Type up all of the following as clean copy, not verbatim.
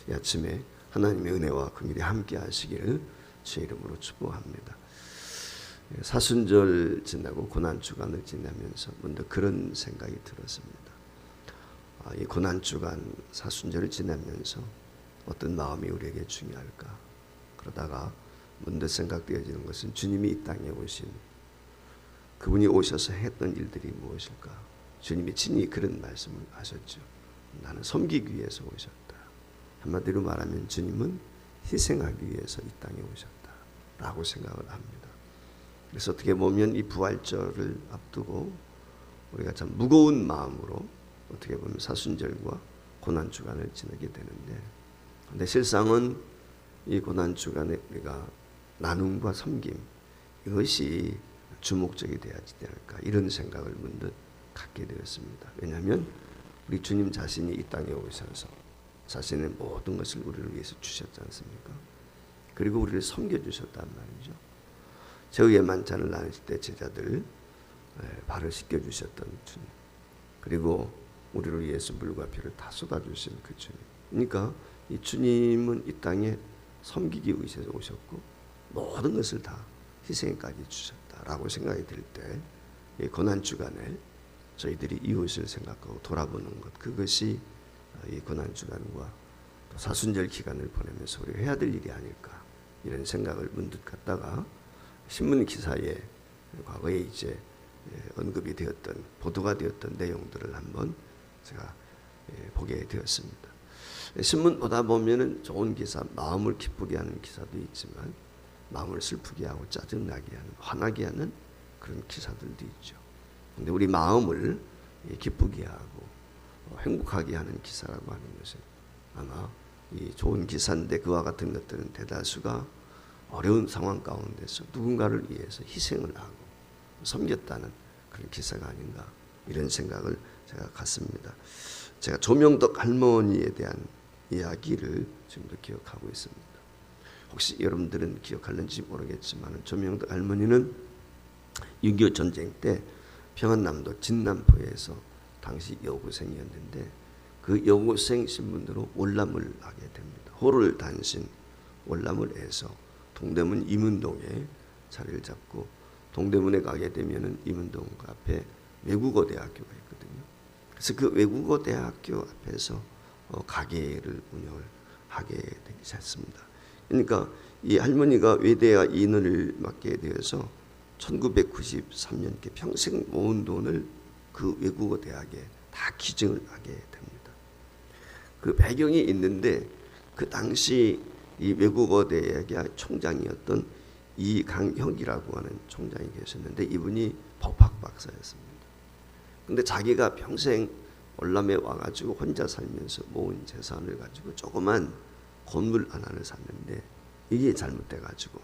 이 아침에 하나님의 은혜와 긍휼이 함께 하시기를 주의 이름으로 축복합니다. 사순절 지나고 고난주간을 지나면서 문득 그런 생각이 들었습니다. 이 고난주간 사순절을 지나면서 어떤 마음이 우리에게 중요할까? 그러다가 문득 생각되어지는 것은 주님이 이 땅에 오신 그분이 오셔서 했던 일들이 무엇일까? 주님이 친히 그런 말씀을 하셨죠. 나는 섬기기 위해서 오셨다. 한마디로 말하면 주님은 희생하기 위해서 이 땅에 오셨다 라고 생각을 합니다. 그래서 어떻게 보면 이 부활절을 앞두고 우리가 참 무거운 마음으로 어떻게 보면 사순절과 고난주간을 지내게 되는데, 근데 실상은 이 고난주간에 우리가 나눔과 섬김, 이것이 주목적이 되어야지 않을까, 이런 생각을 문득 갖게 되었습니다. 왜냐하면 우리 주님 자신이 이 땅에 오셔서 자신의 모든 것을 우리를 위해서 주셨지 않습니까? 그리고 우리를 섬겨주셨단 말이죠. 제의의 만찬을 나누실 때 제자들 발을 씻겨주셨던 주님, 그리고 우리를 위해서 물과 피를 다 쏟아주신 그 주님. 그러니까 이 주님은 이 땅에 섬기기 위해서 오셨고 모든 것을 다 희생까지 주셨다라고 생각이 들 때, 이 고난주간에 저희들이 이웃을 생각하고 돌아보는 것, 그것이 이 고난주간과 또 사순절 기간을 보내면서 우리가 해야 될 일이 아닐까, 이런 생각을 문득 갖다가 신문 기사에 과거에 이제 언급이 되었던, 보도가 되었던 내용들을 한번 제가 보게 되었습니다. 신문 보다 보면은 좋은 기사, 마음을 기쁘게 하는 기사도 있지만 마음을 슬프게 하고 짜증나게 하는, 화나게 하는 그런 기사들도 있죠. 근데 우리 마음을 기쁘게 하고 행복하게 하는 기사라고 하는 것은 아마 이 좋은 기사인데, 그와 같은 것들은 대다수가 어려운 상황 가운데서 누군가를 위해서 희생을 하고 섬겼다는 그런 기사가 아닌가, 이런 생각을 제가 갖습니다. 제가 조명덕 할머니에 대한 이야기를 지금도 기억하고 있습니다. 혹시 여러분들은 기억하는지 모르겠지만 조명덕 할머니는 6.25 전쟁 때 평안남도 진남포에서 당시 여고생이었는데, 그 여고생 신분으로 월남을 하게 됩니다. 호를 단신 월남을 해서 동대문 이문동에 자리를 잡고, 동대문에 가게 되면은 이문동 앞에 외국어 대학교가 있거든요. 그래서 그 외국어 대학교 앞에서 가게를 운영을 하게 되기 시작했습니다. 그러니까 이 할머니가 외대와 인을 맡게 되어서 1993년 평생 모은 돈을 그 외국어 대학에 다 기증을 하게 됩니다. 그 배경이 있는데, 그 당시 이 외국어 대학의 총장이었던 이강혁이라고 하는 총장이 계셨는데, 이분이 법학 박사였습니다. 근데 자기가 평생 월남에 와가지고 혼자 살면서 모은 재산을 가지고 조그만 건물 하나를 샀는데, 이게 잘못돼가지고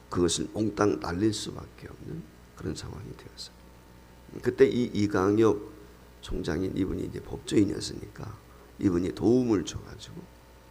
그것을 몽땅 날릴 수밖에 없는 그런 상황이 되었어요. 그때 이 이강혁 총장인 이분이 이제 법조인이었으니까 이분이 도움을 줘가지고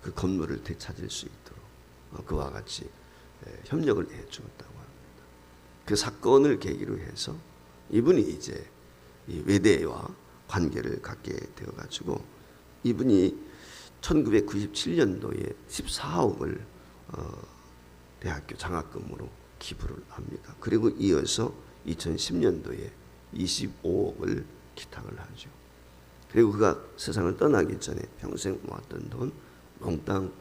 그 건물을 되찾을 수 있도록 그와 같이 협력을 해주었다고 합니다. 그 사건을 계기로 해서 이분이 이제 이 외대와 관계를 갖게 되어가지고, 이분이 1997년도에 14억을 대학교 장학금으로 기부를 합니다. 그리고 이어서 2010년도에 25억을 기탁을 하죠. 그리고 그가 세상을 떠나기 전에 평생 모았던 돈 몽땅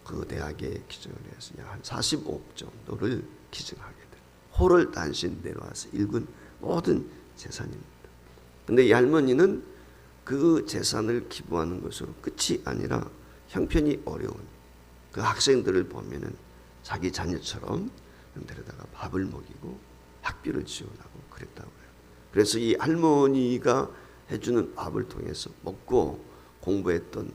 그 대학에 기증을 해서 약 한 45억 정도를 기증하게 돼요. 호를 단신 내려와서 읽은 모든 재산입니다. 근데 이 할머니는 그 재산을 기부하는 것으로 끝이 아니라 형편이 어려운 그 학생들을 보면은 자기 자녀처럼 데려다가 밥을 먹이고 학비를 지원하고 그랬다고 해요. 그래서 이 할머니가 해주는 밥을 통해서 먹고 공부했던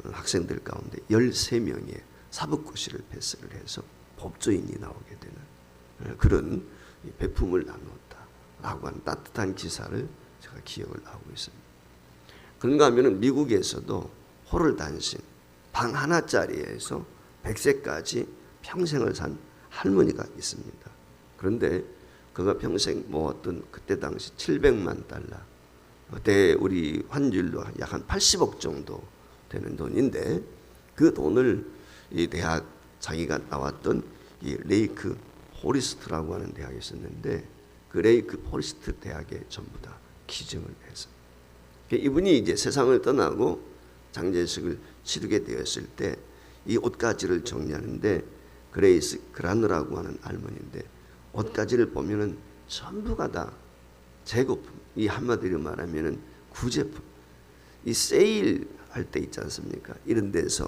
학생들 가운데 13명의 사법고시를 패스를 해서 법조인이 나오게 되는 그런 배품을 나누었다라고 하는 따뜻한 기사를 제가 기억을 하고 있습니다. 그런가 하면은 미국에서도 호를 단신 방 하나짜리에서 100세까지 평생을 산 할머니가 있습니다. 그런데 그가 평생 모았던 그때 당시 700만 달러, 그때 우리 환율로 약 한 80억 정도 되는 돈인데, 그 돈을 이 대학 자기가 나왔던 이 레이크 포리스트라고 하는 대학에 있었는데 그 레이크 포리스트 대학에 전부 다 기증을 해서 이분이 이제 세상을 떠나고 장례식을 치르게 되었을 때 이 옷가지를 정리하는데 그레이스 그라너라고 하는 할머니인데 옷가지를 보면은 전부가 다 재고품, 이 한마디로 말하면은 구제품, 이 세일 할 때 있지 않습니까? 이런 데서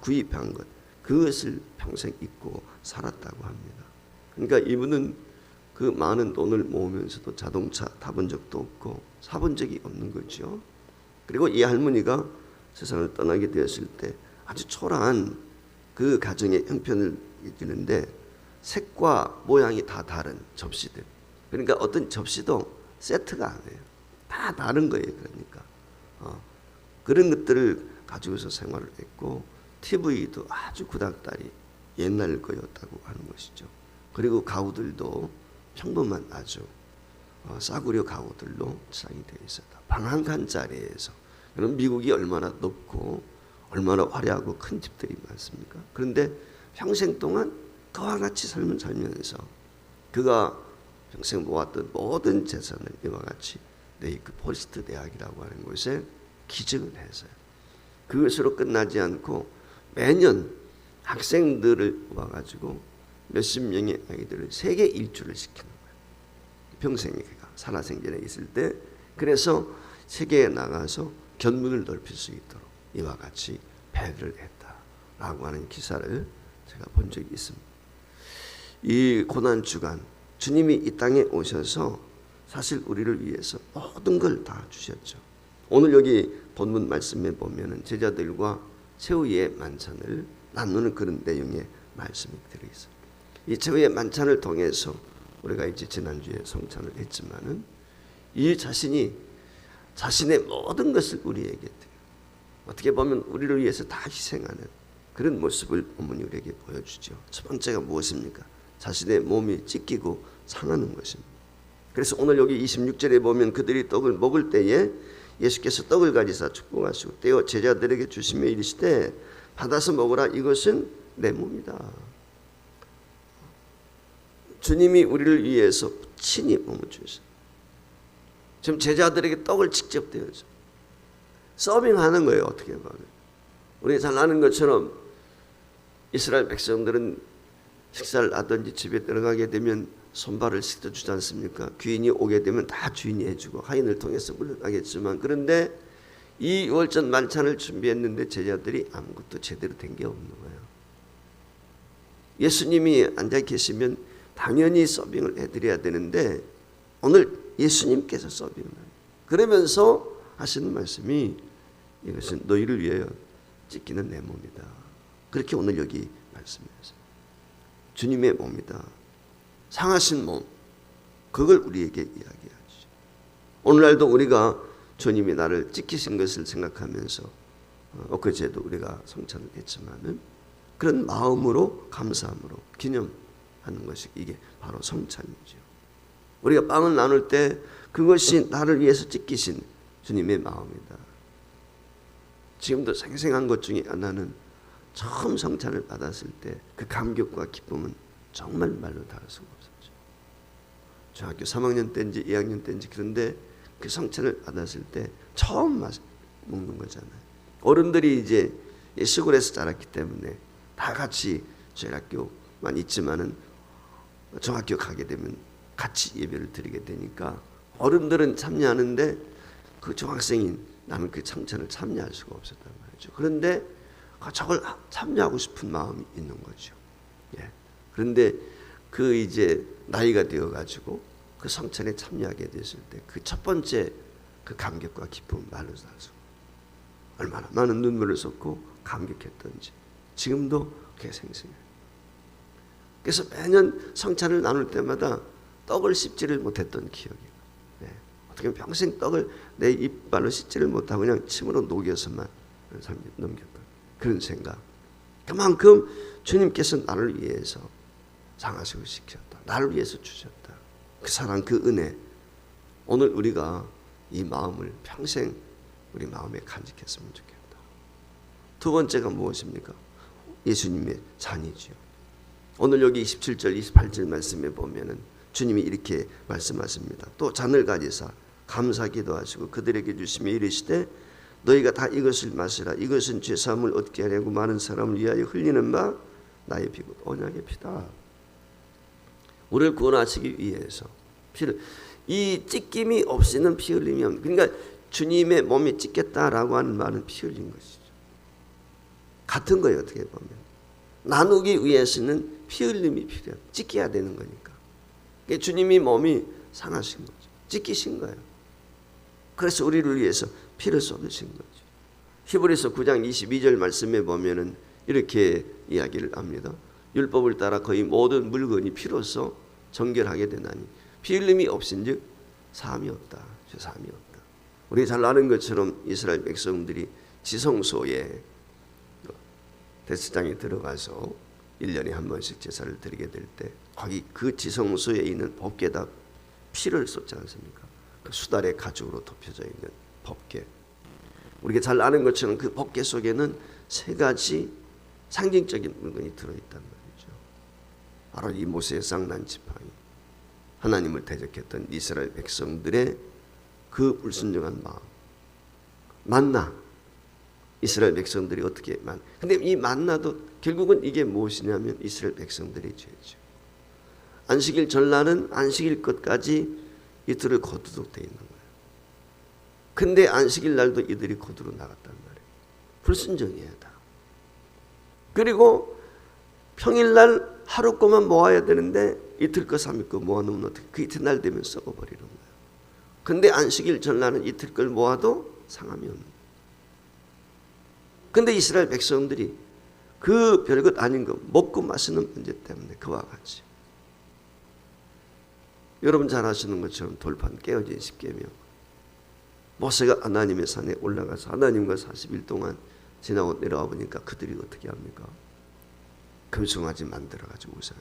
구입한 것, 그것을 평생 입고 살았다고 합니다. 그러니까 이분은 그 많은 돈을 모으면서도 자동차 타본 적도 없고 사본 적이 없는 거죠. 그리고 이 할머니가 세상을 떠나게 되었을 때 아주 초라한 그 가정의 형편을 이루는데 색과 모양이 다 다른 접시들. 그러니까 어떤 접시도 세트가 아니에요. 다 다른 거예요. 그러니까 그런 것들을 가지고서 생활을 했고 TV도 아주 구닥다리 옛날 거였다고 하는 것이죠. 그리고 가구들도 평범한 아주 싸구려 가구들로 시작이 되어 있었다. 방 한 칸짜리에서. 그럼 미국이 얼마나 높고 얼마나 화려하고 큰 집들이 많습니까? 그런데 평생 동안 그와 같이 삶을 살면서 그가 평생 모았던 모든 재산을 이와 같이 레이크 포리스트 대학이라고 하는 곳에 기증을 했어요. 그것으로 끝나지 않고 매년 학생들을 모아가지고 몇십 명의 아이들을 세계 일주를 시키는 거예요. 평생에 그가 살아생전에 있을 때. 그래서 세계에 나가서 견문을 넓힐 수 있도록 이와 같이 배려를 했다라고 하는 기사를 제가 본 적이 있습니다. 이 고난주간 주님이 이 땅에 오셔서 사실 우리를 위해서 모든 걸 다 주셨죠. 오늘 여기 본문 말씀에 보면은 제자들과 최후의 만찬을 나누는 그런 내용의 말씀이 들어있어요. 이 최후의 만찬을 통해서 우리가 이제 지난주에 성찬을 했지만은 이 자신이 자신의 모든 것을 우리에게 드려요. 어떻게 보면 우리를 위해서 다 희생하는 그런 모습을 어머니 우리에게 보여주죠. 첫 번째가 무엇입니까? 자신의 몸이 찢기고 상하는 것입니다. 그래서 오늘 여기 26절에 보면 그들이 떡을 먹을 때에 예수께서 떡을 가지사 축복하시고 떼어 제자들에게 주시며 이르시되 받아서 먹으라, 이것은 내 몸이다. 주님이 우리를 위해서 친히 몸을 주셨어요. 지금 제자들에게 떡을 직접 떼어서 서빙하는 거예요. 어떻게 보면 우리 잘 아는 것처럼 이스라엘 백성들은 식사를 하든지 집에 들어가게 되면 손발을 씻어주지 않습니까? 귀인이 오게 되면 다 주인이 해주고 하인을 통해서 물러나겠지만, 그런데 이 월전 만찬을 준비했는데 제자들이 아무것도 제대로 된 게 없는 거예요. 예수님이 앉아 계시면 당연히 서빙을 해드려야 되는데 오늘 예수님께서 서빙을 해요. 그러면서 하시는 말씀이 이것은 너희를 위하여 찢기는 내 몸이다. 그렇게 오늘 여기 말씀하셨어요. 주님의 몸이다. 상하신 몸, 그걸 우리에게 이야기하죠. 오늘날도 우리가 주님이 나를 찢기신 것을 생각하면서 엊그제도 우리가 성찬을 했지만은 그런 마음으로 감사함으로 기념하는 것이 이게 바로 성찬이죠. 우리가 빵을 나눌 때 그것이 나를 위해서 찢기신 주님의 마음이다. 지금도 생생한 것 중에 하나는 처음 성찬을 받았을 때 그 감격과 기쁨은 정말 말로 다룰 수가 없었죠. 중학교 3학년 때인지 2학년 때인지, 그런데 그 성찬을 받았을 때 처음 먹는 거잖아요. 어른들이 이제 시골에서 자랐기 때문에 다 같이 저희 학교만 있지만은 중학교 가게 되면 같이 예배를 드리게 되니까 어른들은 참여하는데 그 중학생인 나는 그 성찬을 참여할 수가 없었단 말이죠. 그런데 저걸 참여하고 싶은 마음이 있는 거죠. 예. 그런데 그 이제 나이가 되어가지고 그 성찬에 참여하게 됐을 때 그 첫 번째 그 감격과 기쁨 말로 살수, 얼마나 많은 눈물을 쏟고 감격했던지 지금도 그게 생생해요. 그래서 매년 성찬을 나눌 때마다 떡을 씹지를 못했던 기억이, 네. 어떻게 보면 평생 떡을 내 이빨로 씹지를 못하고 그냥 침으로 녹여서만 넘겼던 그런 생각. 그만큼 주님께서 나를 위해서 상하시고 시켰다. 나를 위해서 주셨다. 그 사랑, 그 은혜, 오늘 우리가 이 마음을 평생 우리 마음에 간직했으면 좋겠다. 두 번째가 무엇입니까? 예수님의 잔이지요. 오늘 여기 27절 28절 말씀에 보면은 주님이 이렇게 말씀하십니다. 또 잔을 가지사 감사 기도하시고 그들에게 주시며 이르시되 너희가 다 이것을 마시라. 이것은 죄사함을 얻게 하려고 많은 사람을 위하여 흘리는 바 나의 피 곧 언약의 피다. 우리를 구원하시기 위해서 피를, 이 찢김이 없이는 피 흘림이 없는, 그러니까 주님의 몸이 찢겼다라고 하는 말은 피 흘린 것이죠. 같은 거예요. 어떻게 보면 나누기 위해서는 피 흘림이 필요해요. 찢겨야 되는 거니까. 그러니까 주님이 몸이 상하신 거죠. 찢기신 거예요. 그래서 우리를 위해서 피를 쏟으신 거죠. 히브리서 9장 22절 말씀에 보면은 이렇게 이야기를 합니다. 율법을 따라 거의 모든 물건이 피로써 정결하게 되나니 피 흘림이 없은즉 사함이 없다. 죄사함이 없다. 우리 잘 아는 것처럼 이스라엘 백성들이 지성소에 대제사장이 들어가서 1년에 한 번씩 제사를 드리게 될 때 거기 그 지성소에 있는 법궤에다 피를 쏟지 않습니까? 그 수달의 가죽으로 덮여져 있는 법궤. 우리가 잘 아는 것처럼 그 법궤 속에는 세 가지 상징적인 물건이 들어있단 말이죠. 바로 이 모세의 쌍난 지팡이, 하나님을 대적했던 이스라엘 백성들의 그 불순종한 마음, 만나, 이스라엘 백성들이 어떻게 근데 이 만나도 결국은 이게 무엇이냐면 이스라엘 백성들의 죄죠. 안식일 전날은 안식일 것까지 이들을 거두도록 되어 있는 거예요. 근데 안식일 날도 이들이 거두러 나갔단 말이에요. 불순종이에요 다. 그리고 평일날 하루 거만 모아야 되는데 이틀 거 3일 거 모아놓으면 어떻게, 그 이튿날 되면 썩어버리는 거예요. 근데 안식일 전날은 이틀 걸 모아도 상함이 없는 거예요. 근데 이스라엘 백성들이 그 별것 아닌 거 먹고 마시는 문제 때문에 그와 같이, 여러분 잘 아시는 것처럼 돌판 깨어진 십계명, 모세가 하나님의 산에 올라가서 하나님과 40일 동안 지나고 내려와 보니까 그들이 어떻게 합니까? 금송아지 만들어가지고 우상,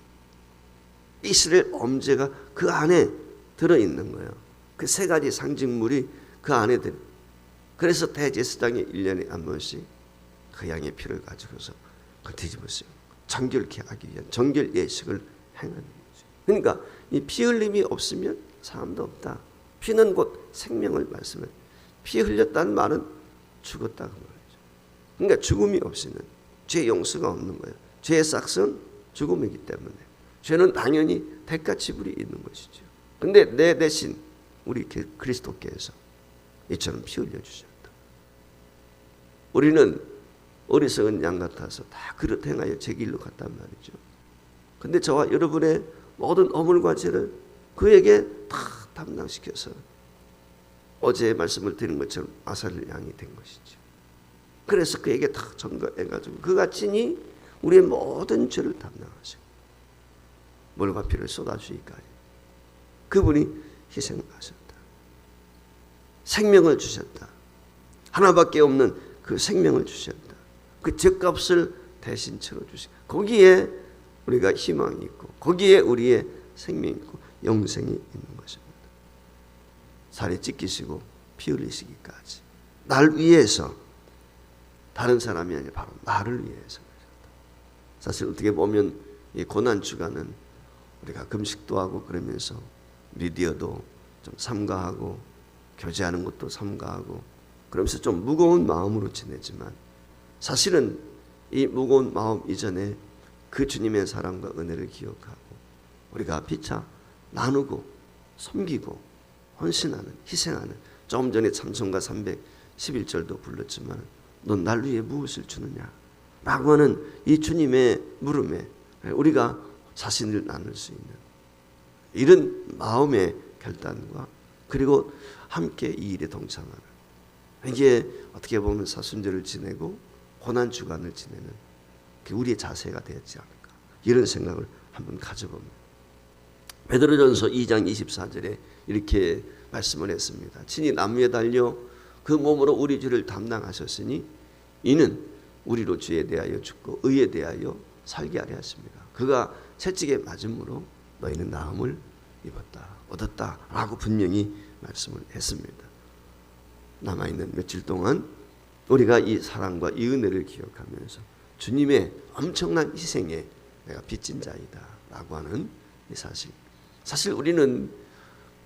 이스라엘 엄제가 그 안에 들어있는 거예요. 그 세 가지 상징물이 그 안에 들어. 그래서 대제사장이 1년에 한 번씩 그 양의 피를 가지고서 그 뒤집었어요. 정결케 하기 위한 정결 예식을 행하는 거죠. 그러니까 이 피 흘림이 없으면 사함도 없다. 피는 곧 생명을 말씀해. 피 흘렸다는 말은 죽었다고 말이죠. 그러니까 죽음이 없이는 죄 용서가 없는 거예요. 죄의 싹은 죽음이기 때문에 죄는 당연히 대가 지불이 있는 것이죠. 근데 내 대신 우리 그리스도께서 이처럼 피 흘려주셨다. 우리는 어리석은 양 같아서 다 그릇 행하여 제 길로 갔단 말이죠. 근데 저와 여러분의 모든 어물과 죄를 그에게 다 담당시켜서 어제 말씀을 드린 것처럼 아사를 양이 된 것이죠. 그래서 그에게 다 전가해가지고 그가 친히 우리의 모든 죄를 담당하시고 물과 피를 쏟아주기까지 그분이 희생하셨다. 생명을 주셨다. 하나밖에 없는 그 생명을 주셨다. 그 죄값을 대신 치러주시고 거기에 우리가 희망이 있고 거기에 우리의 생명이 있고 영생이 있는 것입니다. 살이 찢기시고 피 흘리시기까지 날 위해서, 다른 사람이 아니라 바로 나를 위해서. 사실 어떻게 보면 이 고난 주간은 우리가 금식도 하고 그러면서 미디어도 좀 삼가하고 교제하는 것도 삼가하고 그러면서 좀 무거운 마음으로 지내지만 사실은 이 무거운 마음 이전에 그 주님의 사랑과 은혜를 기억하고 우리가 피차 나누고 섬기고 헌신하는, 희생하는, 조금 전에 참선가 311절도 불렀지만 넌 날 위해 무엇을 주느냐 라고 하는 이 주님의 물음에 우리가 자신을 나눌 수 있는 이런 마음의 결단과 그리고 함께 이 일에 동참하는, 이게 어떻게 보면 사순절을 지내고 고난주간을 지내는 우리의 자세가 되었지 않을까, 이런 생각을 한번 가져봅니다. 베드로전서 2장 24절에 이렇게 말씀을 했습니다. 친히 나무에 달려 그 몸으로 우리 죄를 담당하셨으니 이는 우리로 죄에 대하여 죽고 의에 대하여 살게 하려 하십니다. 그가 채찍에 맞음으로 너희는 나음을 입었다, 얻었다 라고 분명히 말씀을 했습니다. 남아있는 며칠 동안 우리가 이 사랑과 이 은혜를 기억하면서 주님의 엄청난 희생에 내가 빚진 자이다 라고 하는 이 사실. 사실 우리는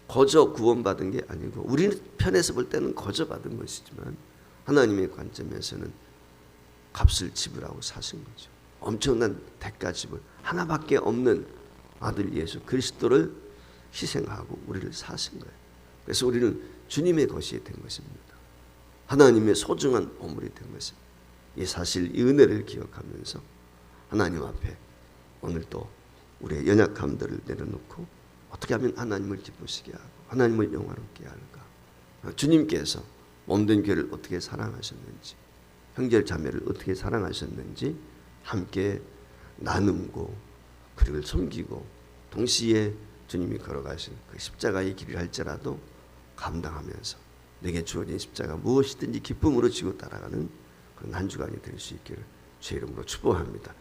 거저 구원받은 게 아니고 우리 편에서 볼 때는 거저 받은 것이지만 하나님의 관점에서는 값을 지불하고 사신 거죠. 엄청난 대가 지불. 하나밖에 없는 아들 예수 그리스도를 희생하고 우리를 사신 거예요. 그래서 우리는 주님의 것이 된 것입니다. 하나님의 소중한 보물이 된 것입니다. 이 사실, 이 은혜를 기억하면서 하나님 앞에 오늘 또 우리의 연약함들을 내려놓고 어떻게 하면 하나님을 기쁘시게 하고 하나님을 영화롭게 할까? 주님께서 몸된 교회를 어떻게 사랑하셨는지, 형제 자매를 어떻게 사랑하셨는지 함께 나누고 그리고 섬기고 동시에 주님이 걸어가신 그 십자가의 길을 할지라도 감당하면서 내게 주어진 십자가 무엇이든지 기쁨으로 지고 따라가는 그런 한 주간이 될 수 있기를 주의 이름으로 축복합니다.